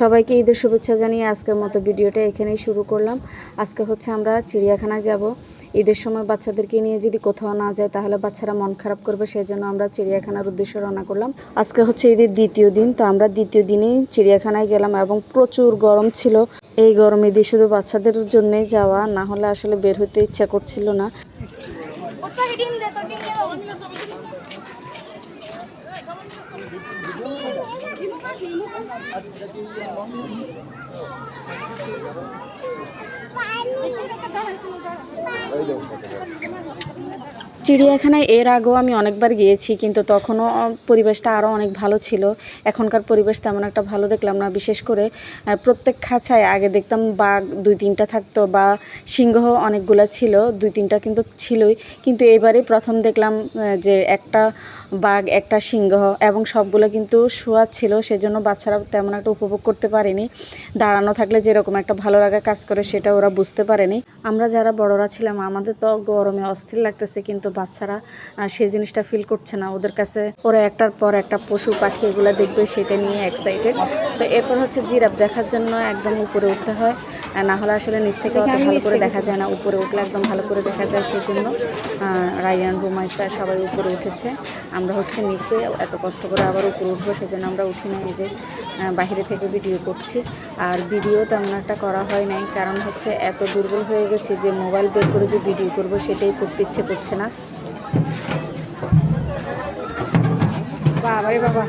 সবাইকে ঈদের শুভেচ্ছা জানিয়ে আজকের মতো ভিডিওটা এখানেই শুরু করলাম। আজকে হচ্ছে আমরা চিড়িয়াখানায় যাব। ঈদের সময় বাচ্চাদেরকে নিয়ে যদি কোথাও না যায় তাহলে বাচ্চারা মন খারাপ করবে, সেই জন্য আমরা চিড়িয়াখানার উদ্দেশ্যে রওনা করলাম। আজকে হচ্ছে ঈদের দ্বিতীয় দিন, তো আমরা দ্বিতীয় দিনেই চিড়িয়াখানায় গেলাম এবং প্রচুর গরম ছিল। এই গরমে দিয়ে শুধু বাচ্চাদের জন্যই যাওয়া, না হলে আসলে বের হতে ইচ্ছা করছিল না। চিড়িয়াখানায় এর আগেও আমি অনেকবার গিয়েছি, কিন্তু তখনও পরিবেশটা আরও অনেক ভালো ছিল। এখনকার পরিবেশ তেমন একটা ভালো দেখলাম না। বিশেষ করে প্রত্যেক খাঁচায় আগে দেখতাম বাঘ 2-3টা থাকতো বা সিংহ অনেকগুলো ছিল, 2-3টা কিন্তু ছিলই। কিন্তু এবারে প্রথম দেখলাম যে একটা বাঘ, একটা সিংহ এবং সবগুলো কিন্তু শোয়া ছিল, সেজন্য বাচ্চারা তেমন একটা উপভোগ করতে পারেনি। দাঁড়ানো থাকলে যেরকম একটা ভালো লাগা কাজ করে সেটা ওরা বুঝতে পারেনি। আমরা যারা বড়রা ছিলাম আমাদের তো গরমে অস্থির লাগতেছে, কিন্তু বাচ্চারা সেই জিনিসটা ফিল করছে না। ওদের কাছে ওরা একটার পর একটা পশু পাখি এগুলো দেখবে, সেটা নিয়ে এক্সাইটেড। তো এরপর হচ্ছে জিরাফ দেখার জন্য একদম উপরে উঠতে হয়, না হলে আসলে নিচ থেকে অত ভালো করে দেখা যায় না। উপরে উঠলে একদম ভালো করে দেখা যায়, সেই জন্য রায়ান, রুমাইসা সবাই উপরে উঠেছে। আমরা হচ্ছে নিচে এত কষ্ট করে আবার উপরে উঠবো, সেজন্য আমরা উঠি না, এই যে বাইরে থেকে ভিডিও করছি। আর ভিডিও তেমন একটা করা হয় নাই, কারণ হচ্ছে এত দুর্বল হয়ে গেছে যে মোবাইল বের করে যে ভিডিও করব সেটাই করতে ইচ্ছে করছে না। বাবারে বাবা,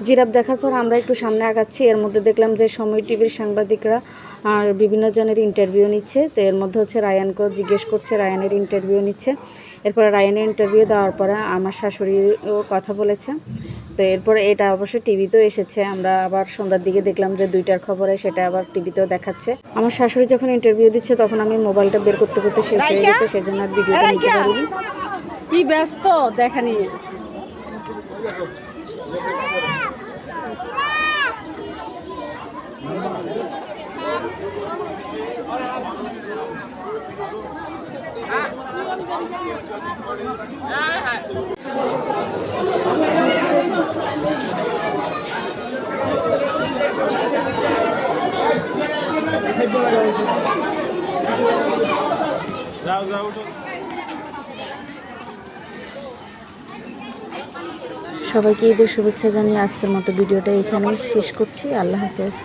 জিরাফ দেখার পর আমরা একটু সামনে আগাচ্ছি। এর মধ্যে দেখলাম যে সময় টিভির সাংবাদিকরা আর বিভিন্ন জনের ইন্টারভিউ নিচ্ছে। তো এর মধ্যে হচ্ছে রায়ানকেও জিজ্ঞেস করছে, রায়ানের ইন্টারভিউ নিচ্ছে। এরপরে রায়ানের ইন্টারভিউ দেওয়ার পরে আমার শাশুড়িও কথা বলেছে। তো এরপরে এটা অবশ্যই টিভিতেও এসেছে। আমরা আবার সন্ধ্যার দিকে দেখলাম যে 2টার খবরে সেটা আবার টিভিতেও দেখাচ্ছে। আমার শাশুড়ি যখন ইন্টারভিউ দিচ্ছে তখন আমি মোবাইলটা বের করতে করতে শেষ হয়ে গেছে, সেজন্য আর ভিডিওটা নিতে পারিনি। কি ব্যস্ত দেখা নিয়ে। সবাইকে ঈদের শুভেচ্ছা জানিয়ে আজকের মতো ভিডিওটা এখানেই শেষ করছি। আল্লাহ হাফেজ।